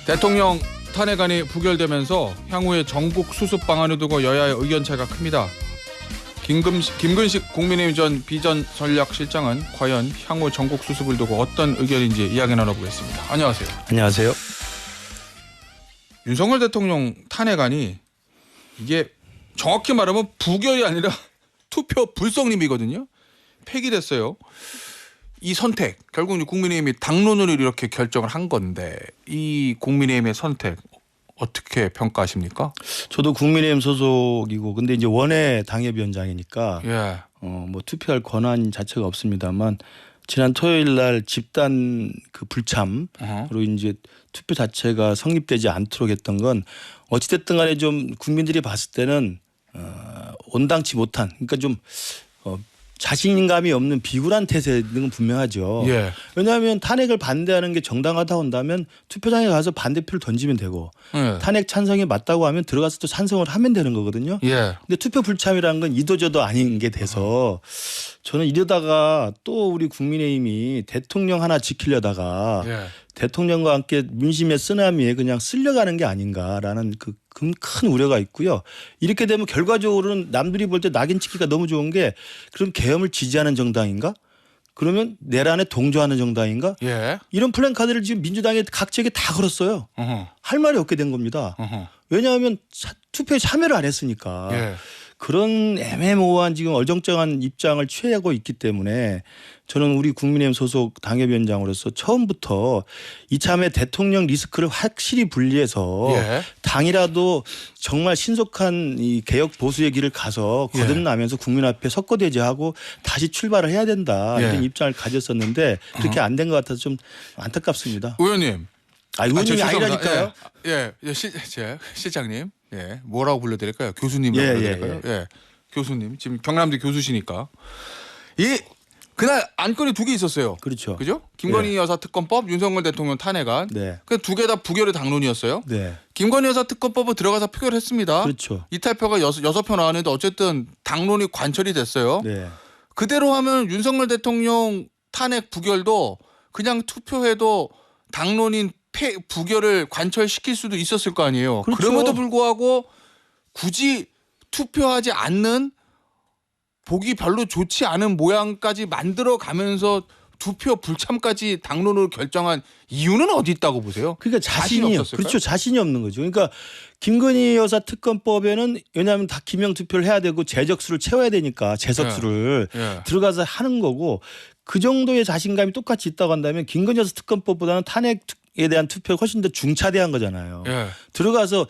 대통령 탄핵안이 부결되면서 향후의 전국 수습 방안을 두고 여야의 의견 차이가 큽니다. 김근식 국민의힘 전 비전전략실장은 과연 향후 전국 수습을 두고 어떤 의견인지 이야기 나눠보겠습니다. 안녕하세요. 안녕하세요. 윤석열 대통령 탄핵안이 이게 정확히 말하면 부결이 아니라 투표 불성립이거든요. 폐기됐어요. 이 선택 결국 국민의힘이 당론으로 이렇게 결정을 한 건데 이 국민의힘의 선택 어떻게 평가하십니까? 저도 국민의힘 소속이고 근데 이제 원외 당협위원장이니까 예. 뭐 투표할 권한 자체가 없습니다만 지난 토요일 날 집단 그 불참으로 이제 투표 자체가 성립되지 않도록 했던 건 어찌됐든 간에 좀 국민들이 봤을 때는 온당치 못한 그러니까 좀 자신감이 없는 비굴한 태세는 건 분명하죠. 예. 왜냐하면 탄핵을 반대하는 게 정당하다고 한다면 투표장에 가서 반대표를 던지면 되고 예. 탄핵 찬성이 맞다고 하면 들어가서 또 찬성을 하면 되는 거거든요. 예. 근데 투표 불참이라는 건 이도저도 아닌 게 돼서 저는 이러다가 또 우리 국민의힘이 대통령 하나 지키려다가 예. 대통령과 함께 민심의 쓰나미에 그냥 쓸려가는 게 아닌가라는 그 큰 우려가 있고요. 이렇게 되면 결과적으로는 남들이 볼 때 낙인 찍기가 너무 좋은 게 그럼 계엄을 지지하는 정당인가? 그러면 내란에 동조하는 정당인가? 예. 이런 플랜카드를 지금 민주당에 각 지역에 다 걸었어요. 할 말이 없게 된 겁니다. 왜냐하면 투표에 참여를 안 했으니까. 예. 그런 애매모호한 지금 얼정쩡한 입장을 취하고 있기 때문에 저는 우리 국민의힘 소속 당협위원장으로서 처음부터 이참에 대통령 리스크를 확실히 분리해서 예. 당이라도 정말 신속한 이 개혁 보수의 길을 가서 거듭나면서 국민 앞에 석고대죄하고 다시 출발을 해야 된다 이런 입장을 가졌었는데 그렇게 안 된 것 같아서 좀 안타깝습니다. 의원님. 의원님이 아니라니까요. 예. 실장님. 예. 뭐라고 불러드릴까요? 교수님이라고 불러드릴까요? 예. 교수님. 지금 경남대 교수시니까. 그날 안건이 두 개 있었어요. 그렇죠. 그죠? 김건희 여사 특검법, 윤석열 대통령 탄핵안. 네. 그 두 개 다 부결의 당론이었어요. 네. 김건희 여사 특검법을 들어가서 표결했습니다. 그렇죠. 이탈표가 여섯 표 나왔는데 어쨌든 당론이 관철이 됐어요. 네. 그대로 하면 윤석열 대통령 탄핵 부결도 그냥 투표해도 당론인 부결을 관철시킬 수도 있었을 거 아니에요. 그렇죠. 그럼에도 불구하고 굳이 투표하지 않는 보기 별로 좋지 않은 모양까지 만들어 가면서 투표 불참까지 당론으로 결정한 이유는 어디 있다고 보세요? 그러니까 자신이 없었을까요? 그렇죠. 자신이 없는 거죠. 그러니까 김건희 여사 특검법에는 왜냐하면 다 기명 투표를 해야 되고 재적수를 채워야 되니까 재석수를 예. 들어가서 하는 거고 그 정도의 자신감이 똑같이 있다고 한다면 김건희 여사 특검법보다는 탄핵에 대한 투표가 훨씬 더 중차대한 거잖아요. 예. 들어가서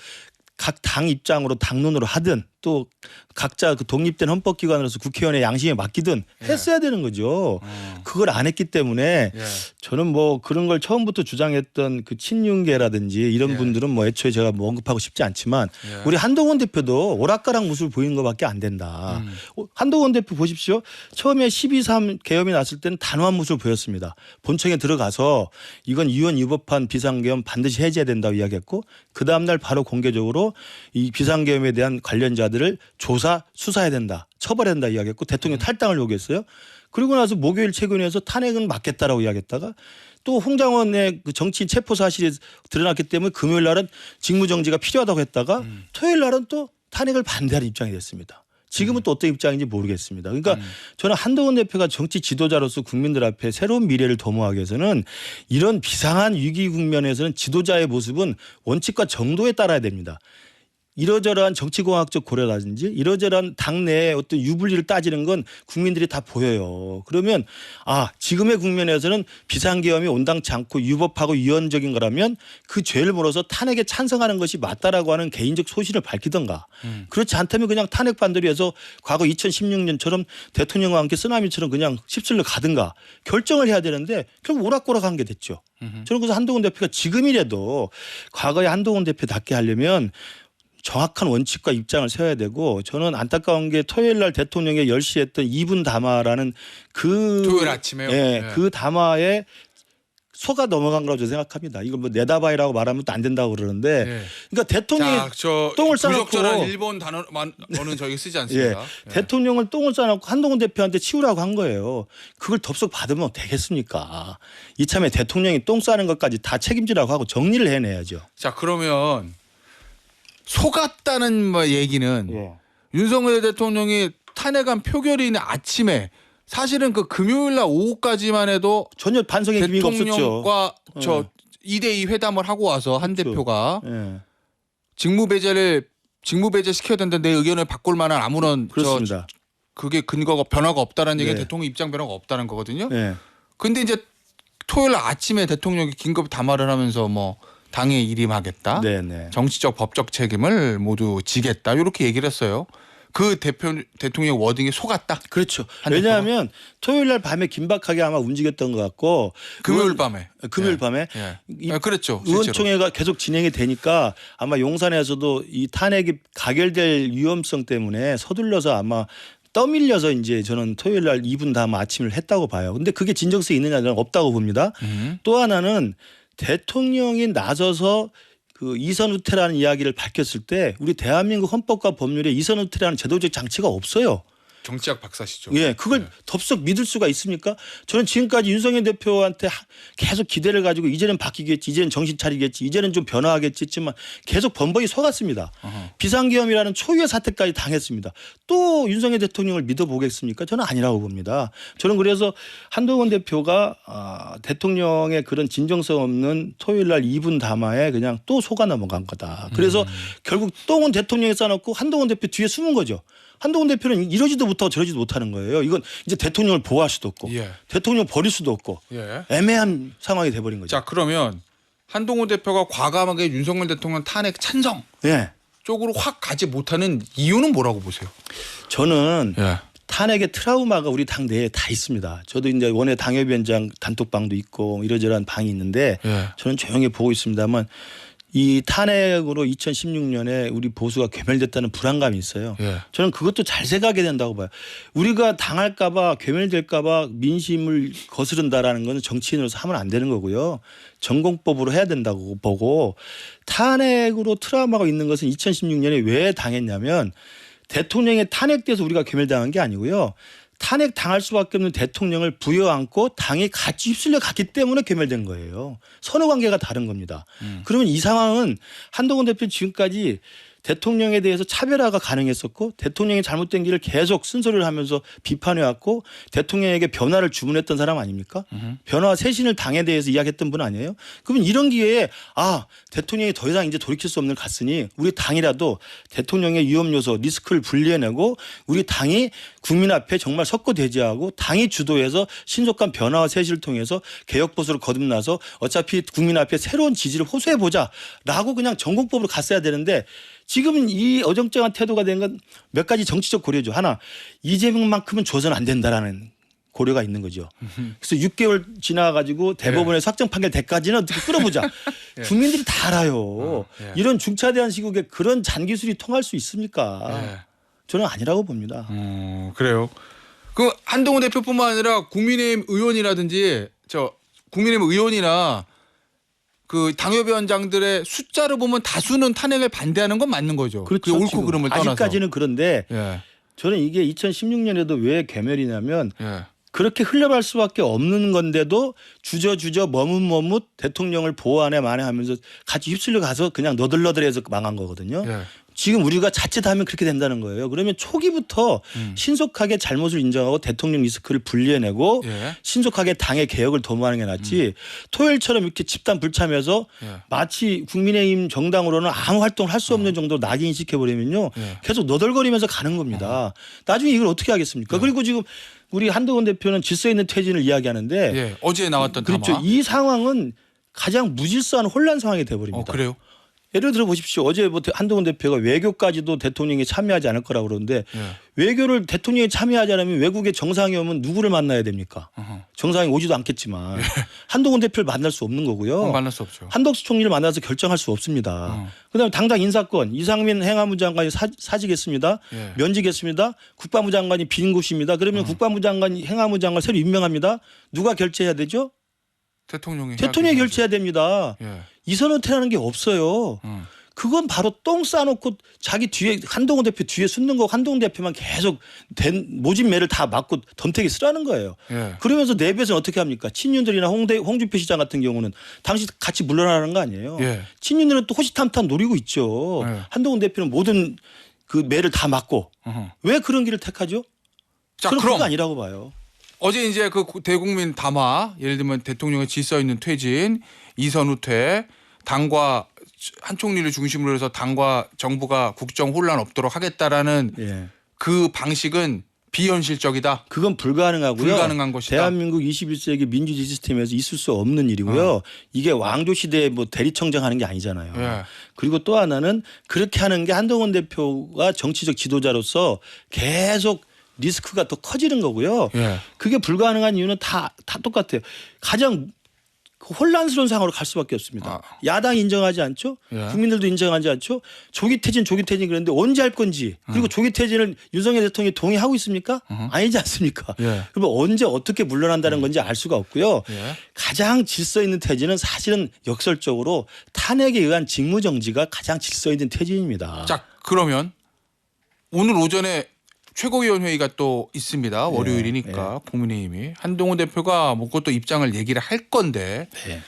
각 당 입장으로 당론으로 하든 또 각자 그 독립된 헌법기관으로서 국회의원의 양심에 맡기든 했어야 되는 거죠. 그걸 안 했기 때문에 예. 저는 뭐 그런 걸 처음부터 주장했던 그 친윤계라든지 이런 예. 분들은 뭐 애초에 제가 뭐 언급하고 싶지 않지만 예. 우리 한동훈 대표도 오락가락 모습을 보이는 것밖에 안 된다. 한동훈 대표 보십시오. 처음에 12.3 계엄이 났을 때는 단호한 모습을 보였습니다. 본청에 들어가서 이건 유언 유법한 비상계엄 반드시 해제해야 된다고 이야기했고 그 다음날 바로 공개적으로 이 비상계엄에 대한 관련자들을 조사 수사해야 된다. 처벌해야 된다 이야기했고 대통령 탈당을 요구했어요. 그리고 나서 목요일 최근에서 탄핵은 막겠다라고 이야기했다가 또 홍장원의 그 정치인 체포 사실이 드러났기 때문에 금요일 날은 직무정지가 필요하다고 했다가 토요일 날은 또 탄핵을 반대하는 입장이 됐습니다. 지금은 또 어떤 입장인지 모르겠습니다. 그러니까 저는 한동훈 대표가 정치 지도자로서 국민들 앞에 새로운 미래를 도모하기 위해서는 이런 비상한 위기 국면에서는 지도자의 모습은 원칙과 정도에 따라야 됩니다. 이러저러한 정치공학적 고려라든지 이러저러한 당내의 어떤 유불리를 따지는 건 국민들이 다 보여요. 그러면 지금의 국면에서는 비상계엄이 온당치 않고 유법하고 위헌적인 거라면 그 죄를 물어서 탄핵에 찬성하는 것이 맞다라고 하는 개인적 소신을 밝히던가 그렇지 않다면 그냥 탄핵 반대로 해서 과거 2016년처럼 대통령과 함께 쓰나미처럼 그냥 휩쓸려 가든가 결정을 해야 되는데 결국 오락가락한 게 됐죠. 저는 그래서 한동훈 대표가 지금이라도 과거에 한동훈 대표답게 하려면 정확한 원칙과 입장을 세워야 되고 저는 안타까운 게 토요일 날 대통령이 10시에 했던 2분 담화라는 그 토요일 아침에요? 그 담화에 속아 넘어간 거라고 저는 생각합니다. 이걸 뭐 내다봐이라고 말하면 또 안 된다고 그러는데, 예. 그러니까 대통령이 자, 저 똥을 싸놓고 부적절한 일본 단어는 저희 쓰지 않습니다. 예. 대통령을 똥을 싸놓고 한동훈 대표한테 치우라고 한 거예요. 그걸 덥석 받으면 되겠습니까? 이참에 대통령이 똥 싸는 것까지 다 책임지라고 하고 정리를 해내야죠. 자, 그러면 속았다는 뭐 얘기는 예. 윤석열 대통령이 탄핵안 표결인 아침에 사실은 그 금요일 날 오후까지만 해도 전혀 반성의 기미가 없었죠. 대통령과 저 2대2 회담을 하고 와서 한 그렇죠. 대표가 예. 직무배제 시켜야 된다는 내 의견을 바꿀 만한 아무런 그렇습니다. 그게 근거가 변화가 없다는 얘기는 네. 대통령 입장 변화가 없다는 거거든요. 예. 근데 이제 토요일 날 아침에 대통령이 긴급 담화를 하면서 뭐 당에 일임하겠다. 네네. 정치적 법적 책임을 모두 지겠다. 이렇게 얘기를 했어요. 그 대통령 워딩에 속았다. 그렇죠. 한 왜냐하면 토요일 날 밤에 긴박하게 아마 움직였던 것 같고 금요일 밤에. 금요일 예. 밤에 예. 이 그랬죠. 실제로. 의원총회가 계속 진행이 되니까 아마 용산에서도 이 탄핵이 가결될 위험성 때문에 서둘러서 아마 떠밀려서 이제 저는 토요일 날 2분 다음 아침을 했다고 봐요. 근데 그게 진정성이 있느냐는 없다고 봅니다. 또 하나는 대통령이 나서서 그 이선 후퇴라는 이야기를 밝혔을 때 우리 대한민국 헌법과 법률에 이선 후퇴라는 제도적 장치가 없어요. 정치학 박사시죠. 예, 그걸 덥석 믿을 수가 있습니까? 저는 지금까지 윤석열 대표한테 계속 기대를 가지고 이제는 바뀌겠지, 이제는 정신 차리겠지, 이제는 좀 변화하겠지 했지만 계속 번번이 속았습니다. 비상계엄이라는 초유의 사태까지 당했습니다. 또 윤석열 대통령을 믿어보겠습니까? 저는 아니라고 봅니다. 저는 그래서 한동훈 대표가 대통령의 그런 진정성 없는 토요일 날 2분 담화에 그냥 또 속아 넘어간 거다. 그래서 결국 똥은 대통령이 싸놓고 한동훈 대표 뒤에 숨은 거죠. 한동훈 대표는 이러지도 못하고 저러지도 못하는 거예요. 이건 이제 대통령을 보호할 수도 없고 예. 대통령 버릴 수도 없고 예. 애매한 상황이 돼버린 거죠. 자, 그러면 한동훈 대표가 과감하게 윤석열 대통령 탄핵 찬성 예. 쪽으로 확 가지 못하는 이유는 뭐라고 보세요? 저는 예. 탄핵의 트라우마가 우리 당 내에 다 있습니다. 저도 이제 원외 당협위원장 단톡방도 있고 이러저러한 방이 있는데 예. 저는 조용히 보고 있습니다만 이 탄핵으로 2016년에 우리 보수가 괴멸됐다는 불안감이 있어요. 예. 저는 그것도 잘 생각해야 된다고 봐요. 우리가 당할까 봐 괴멸될까 봐 민심을 거스른다라는 건 정치인으로서 하면 안 되는 거고요. 전공법으로 해야 된다고 보고 탄핵으로 트라우마가 있는 것은 2016년에 왜 당했냐면 대통령의 탄핵돼서 우리가 괴멸당한 게 아니고요. 탄핵 당할 수밖에 없는 대통령을 부여안고 당이 같이 휩쓸려 갔기 때문에 괴멸된 거예요. 선후 관계가 다른 겁니다. 그러면 이 상황은 한동훈 대표 지금까지 대통령에 대해서 차별화가 가능했었고 대통령이 잘못된 길을 계속 쓴소리를 하면서 비판해왔고 대통령에게 변화를 주문했던 사람 아닙니까? 변화와 쇄신을 당에 대해서 이야기했던 분 아니에요? 그러면 이런 기회에 대통령이 더 이상 이제 돌이킬 수 없는 것 같으니 우리 당이라도 대통령의 위험 요소 리스크를 분리해내고 우리 당이 국민 앞에 정말 석고대지하고 당이 주도해서 신속한 변화와 쇄신을 통해서 개혁 보수로 거듭나서 어차피 국민 앞에 새로운 지지를 호소해보자라고 그냥 전공법으로 갔어야 되는데 지금 이 어정쩡한 태도가 된 건 몇 가지 정치적 고려죠. 하나, 이재명만큼은 줘서는 안 된다라는 고려가 있는 거죠. 그래서 6개월 지나가지고 대법원의 확정 판결 때까지는 어떻게 끌어보자. 예. 국민들이 다 알아요. 예. 이런 중차대한 시국에 그런 잔기술이 통할 수 있습니까? 예. 저는 아니라고 봅니다. 그래요. 그 한동훈 대표뿐만 아니라 국민의힘 의원이라든지 국민의힘 의원이나 그 당협위원장들의 숫자를 보면 다수는 탄핵을 반대하는 건 맞는 거죠. 그렇죠. 옳고 지금. 그름을 떠나서. 아직까지는 그런데 예. 저는 이게 2016년에도 왜 괴멸이냐면 예. 그렇게 흘러갈 수밖에 없는 건데도 주저주저 머뭇머뭇 대통령을 보호하네 마네 하면서 같이 휩쓸려 가서 그냥 너덜너덜해서 망한 거거든요. 예. 지금 우리가 자칫하면 그렇게 된다는 거예요. 그러면 초기부터 신속하게 잘못을 인정하고 대통령 리스크를 분리해내고 예. 신속하게 당의 개혁을 도모하는 게 낫지 토요일처럼 이렇게 집단 불참해서 예. 마치 국민의힘 정당으로는 아무 활동을 할 수 없는 정도로 낙인시켜버리면요. 예. 계속 너덜거리면서 가는 겁니다. 나중에 이걸 어떻게 하겠습니까? 그리고 지금 우리 한동훈 대표는 질서 있는 퇴진을 이야기하는데 예. 어제 나왔던 그렇죠. 담화. 이 상황은 가장 무질서한 혼란 상황이 돼버립니다. 그래요? 예를 들어 보십시오. 어제 뭐 한동훈 대표가 외교까지도 대통령이 참여하지 않을 거라고 그러는데 예. 외교를 대통령이 참여하지 않으면 외국에 정상이 오면 누구를 만나야 됩니까? 정상이 오지도 않겠지만 한동훈 대표를 만날 수 없는 거고요. 만날 수 없죠. 한덕수 총리를 만나서 결정할 수 없습니다. 그다음에 당장 인사권 이상민 행안부 장관이 사직했습니다. 예. 면직했습니다. 국방부 장관이 빈 곳입니다. 그러면 국방부 장관 행안부 장관 새로 임명합니다. 누가 결재해야 되죠? 대통령이 결재해야 됩니다. 예. 이선호태라는 게 없어요. 그건 바로 똥 싸놓고 자기 뒤에 한동훈 대표 뒤에 숨는 거 한동훈 대표만 계속 모진 매를 다 맞고 덤태기 쓰라는 거예요. 예. 그러면서 내부에서는 어떻게 합니까? 친윤들이나 홍준표 시장 같은 경우는 당시 같이 물러나는 거 아니에요. 예. 친윤들은 또 호시탐탐 노리고 있죠. 예. 한동훈 대표는 모든 그 매를 다 맞고 왜 그런 길을 택하죠? 자, 그런 그럼 거 아니라고 봐요. 어제 이제 그 대국민 담화 예를 들면 대통령의 질서 있는 퇴진, 이선후퇴, 당과 한 총리를 중심으로 해서 당과 정부가 국정 혼란 없도록 하겠다라는 예. 그 방식은 비현실적이다. 그건 불가능하고요. 불가능한 것이다. 대한민국 21세기 민주주의 시스템에서 있을 수 없는 일이고요. 이게 왕조 시대에 뭐 대리청장 하는 게 아니잖아요. 예. 그리고 또 하나는 그렇게 하는 게 한동훈 대표가 정치적 지도자로서 계속 리스크가 더 커지는 거고요. 예. 그게 불가능한 이유는 다 똑같아요. 가장 혼란스러운 상황으로 갈 수밖에 없습니다. 야당이 인정하지 않죠. 예. 국민들도 인정하지 않죠. 조기 퇴진 그랬는데 언제 할 건지 그리고 조기 퇴진을 윤석열 대통령이 동의하고 있습니까? 아니지 않습니까? 예. 그러면 언제 어떻게 물러난다는 건지 알 수가 없고요. 예. 가장 질서 있는 퇴진은 사실은 역설적으로 탄핵에 의한 직무정지가 가장 질서 있는 퇴진입니다. 자, 그러면 오늘 오전에 최고위원회의가 또 있습니다. 월요일이니까 국민의힘이 한동훈 대표가 뭐 그것도 입장을 얘기를 할 건데 네.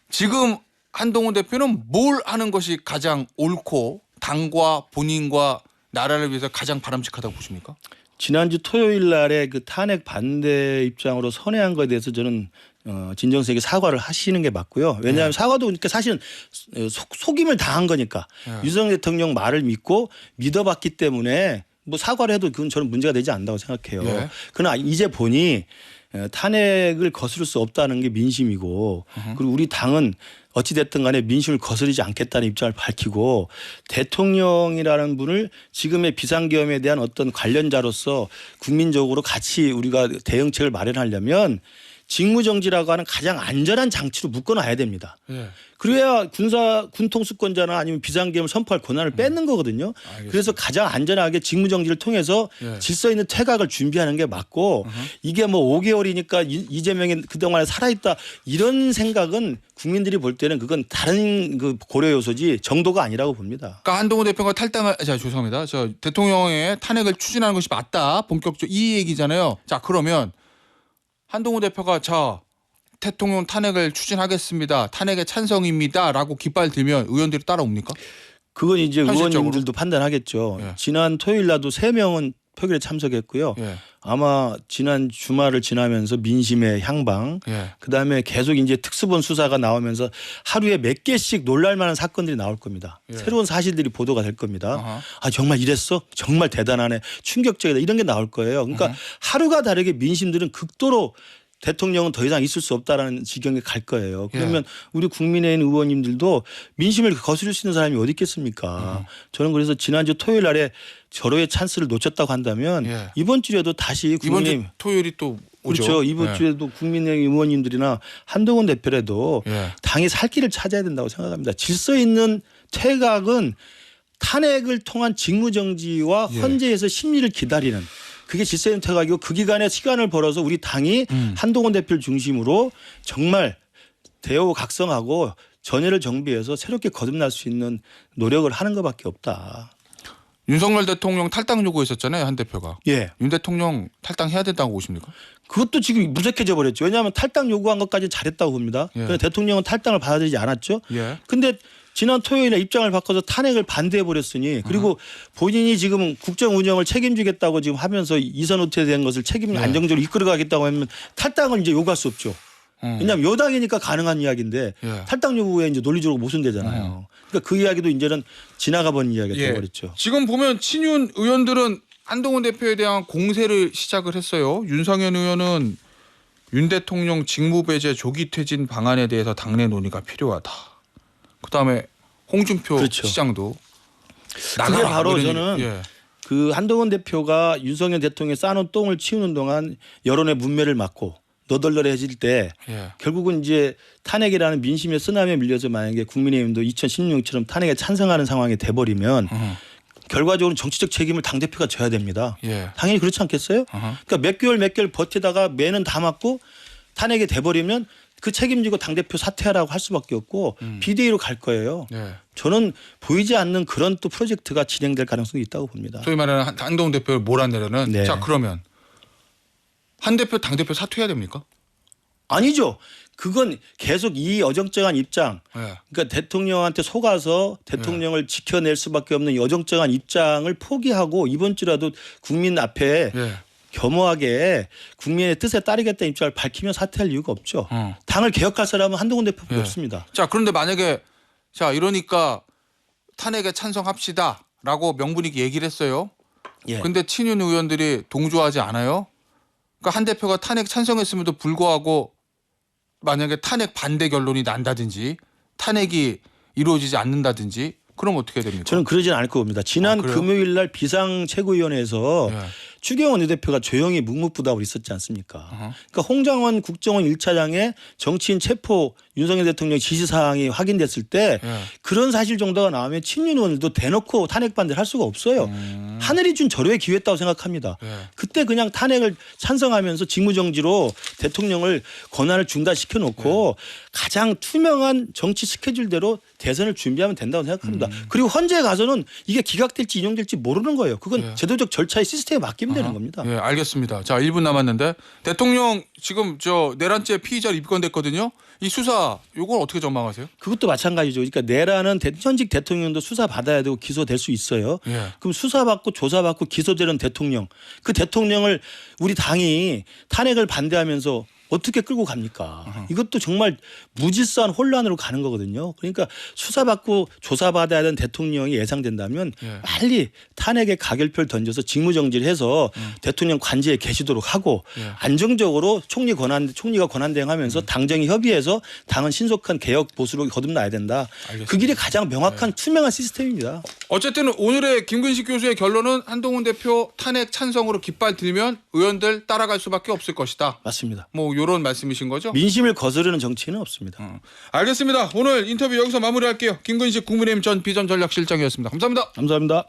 지금 한동훈 대표는 뭘 하는 것이 가장 옳고 당과 본인과 나라를 위해서 가장 바람직하다고 보십니까? 지난주 토요일 날에 그 탄핵 반대 입장으로 선회한 것에 대해서 저는 진정성에게 사과를 하시는 게 맞고요. 왜냐하면 사과도 그러니까 사실은 속임을 당한 거니까 윤석열 대통령 말을 믿고 믿어봤기 때문에 뭐 사과를 해도 그건 저는 문제가 되지 않는다고 생각해요. 예. 그러나 이제 보니 탄핵을 거스를 수 없다는 게 민심이고 그리고 우리 당은 어찌됐든 간에 민심을 거스르지 않겠다는 입장을 밝히고 대통령이라는 분을 지금의 비상계엄에 대한 어떤 관련자로서 국민적으로 같이 우리가 대응책을 마련하려면 직무정지라고 하는 가장 안전한 장치로 묶어놔야 됩니다. 예. 그래야 군통수권자나 아니면 비상계엄을 선포할 권한을 뺏는 거거든요. 알겠습니다. 그래서 가장 안전하게 직무정지를 통해서 질서 있는 퇴각을 준비하는 게 맞고 이게 뭐 5개월이니까 이재명이 그동안에 살아있다 이런 생각은 국민들이 볼 때는 그건 다른 그 고려 요소지 정도가 아니라고 봅니다. 그러니까 한동훈 대표가 죄송합니다. 저 대통령의 탄핵을 추진하는 것이 맞다. 본격적 이 얘기잖아요. 자, 그러면 한동훈 대표가 대통령 탄핵을 추진하겠습니다. 탄핵에 찬성입니다라고 깃발 들면 의원들이 따라옵니까? 그건 이제 현실적으로? 의원님들도 판단하겠죠. 예. 지난 토요일 날도 3명은 표결에 참석했고요. 예. 아마 지난 주말을 지나면서 민심의 향방 예. 그다음에 계속 이제 특수본 수사가 나오면서 하루에 몇 개씩 놀랄만한 사건들이 나올 겁니다. 예. 새로운 사실들이 보도가 될 겁니다. 아하. 아 정말 이랬어? 정말 대단하네. 충격적이다. 이런 게 나올 거예요. 그러니까 하루가 다르게 민심들은 극도로 대통령은 더 이상 있을 수 없다라는 지경에 갈 거예요. 그러면 우리 국민의힘 의원님들도 민심을 거스릴 수 있는 사람이 어디 있겠습니까? 저는 그래서 지난주 토요일 날에 절호의 찬스를 놓쳤다고 한다면 예. 이번 주에도 다시 이번 국민의힘 주 토요일이 또 오죠. 그렇죠. 이번 예. 주에도 국민의힘 의원님들이나 한동훈 대표라도 예. 당이 살 길을 찾아야 된다고 생각합니다. 질서 있는 퇴각은 탄핵을 통한 직무정지와 헌재에서 심리를 기다리는 그게 질서 있는 퇴각이고 그 기간에 시간을 벌어서 우리 당이 한동훈 대표를 중심으로 정말 대호각성하고 전열을 정비해서 새롭게 거듭날 수 있는 노력을 하는 것밖에 없다. 윤석열 대통령 탈당 요구했었잖아요. 한 대표가. 예. 윤 대통령 탈당해야 된다고 보십니까? 그것도 지금 무색해져 버렸죠. 왜냐하면 탈당 요구한 것까지 잘했다고 봅니다. 예. 그런데 대통령은 탈당을 받아들이지 않았죠. 예. 근데 지난 토요일에 입장을 바꿔서 탄핵을 반대해 버렸으니 그리고 본인이 지금 국정 운영을 책임지겠다고 지금 하면서 이선호퇴에 대한 것을 책임을 안정적으로 이끌어가겠다고 하면 탈당을 이제 요구할 수 없죠. 왜냐하면 여당이니까 가능한 이야기인데 예. 탈당 요구에 이제 논리적으로 모순되잖아요. 그러니까 그 이야기도 이제는 지나가 버린 이야기가 되어버렸죠. 지금 보면 친윤 의원들은 한동훈 대표에 대한 공세를 시작을 했어요. 윤상현 의원은 윤 대통령 직무배제 조기 퇴진 방안에 대해서 당내 논의가 필요하다. 그다음에 홍준표 그렇죠. 시장도 그게 나가라. 바로 이런 저는 얘기. 예. 그 한동훈 대표가 윤석열 대통령이 쌓아놓은 똥을 치우는 동안 여론의 문매를 맞고 너덜너덜해질 때 예. 결국은 이제 탄핵이라는 민심의 쓰나미에 밀려서 만약에 국민의힘도 2016처럼 탄핵에 찬성하는 상황이 돼버리면 결과적으로 정치적 책임을 당대표가 져야 됩니다. 예. 당연히 그렇지 않겠어요? 그러니까 몇 개월 버티다가 매는 다 맞고 탄핵이 돼버리면 그 책임지고 당대표 사퇴하라고 할 수밖에 없고 비대위로 갈 거예요. 네. 저는 보이지 않는 그런 또 프로젝트가 진행될 가능성이 있다고 봅니다. 소위 말하는 한동훈 대표를 몰아내려는. 네. 자 그러면 한 대표 당대표 사퇴해야 됩니까? 아니죠. 그건 계속 이 어정쩡한 입장, 네. 그러니까 대통령한테 속아서 대통령을 지켜낼 수밖에 없는 어정쩡한 입장을 포기하고 이번 주라도 국민 앞에 네. 겸허하게 국민의 뜻에 따르겠다는 입장을 밝히면 사퇴할 이유가 없죠. 당을 개혁할 사람은 한동훈 대표밖에 네. 없습니다. 자 그런데 만약에 자 이러니까 탄핵에 찬성합시다라고 명분이 얘기를 했어요. 예. 근데 친윤 의원들이 동조하지 않아요. 그러니까 한 대표가 탄핵 찬성했음에도 불구하고 만약에 탄핵 반대 결론이 난다든지 탄핵이 이루어지지 않는다든지 그럼 어떻게 됩니까? 저는 그러진 않을 겁니다. 지난 그래요? 금요일 날 비상최고위원회에서 네. 추경호 원내대표가 조용히 묵묵부답을 있었지 않습니까? 그러니까 홍장원 국정원 1차장의 정치인 체포 윤석열 대통령 지시사항이 확인됐을 때 네. 그런 사실 정도가 나오면 친윤 의원들도 대놓고 탄핵 반대를 할 수가 없어요. 하늘이 준 절호의 기회였다고 생각합니다. 네. 그때 그냥 탄핵을 찬성하면서 직무정지로 대통령을 권한을 중단시켜 놓고 가장 투명한 정치 스케줄대로 대선을 준비하면 된다고 생각합니다. 그리고 헌재에 가서는 이게 기각될지 인용될지 모르는 거예요. 그건 네. 제도적 절차의 시스템에 맡기면 되는 겁니다. 예, 알겠습니다. 자, 1분 남았는데 대통령 지금 저 내란죄 피의자로 입건됐거든요. 이 수사 요걸 어떻게 전망하세요? 그것도 마찬가지죠. 그러니까 내라는 현직 대통령도 수사 받아야 되고 기소될 수 있어요. 예. 그럼 수사받고 조사받고 기소되는 대통령, 그 대통령을 우리 당이 탄핵을 반대하면서 어떻게 끌고 갑니까? 이것도 정말 무질서한 혼란으로 가는 거거든요. 그러니까 수사받고 조사받아야 되는 대통령이 예상된다면 예. 빨리 탄핵의 가결표를 던져서 직무정지를 해서 대통령 관제에 계시도록 하고 예. 안정적으로 총리가 권한대행하면서 당정이 협의해서 당은 신속한 개혁 보수로 거듭나야 된다. 알겠습니다. 그 길이 가장 명확한 투명한 시스템입니다. 어쨌든 오늘의 김근식 교수의 결론은 한동훈 대표 탄핵 찬성으로 깃발 들면 의원들 따라갈 수밖에 없을 것이다. 맞습니다. 뭐 이런 말씀이신 거죠? 민심을 거스르는 정치는 없습니다. 알겠습니다. 오늘 인터뷰 여기서 마무리할게요. 김근식 국민의힘 전 비전전략실장이었습니다. 감사합니다. 감사합니다.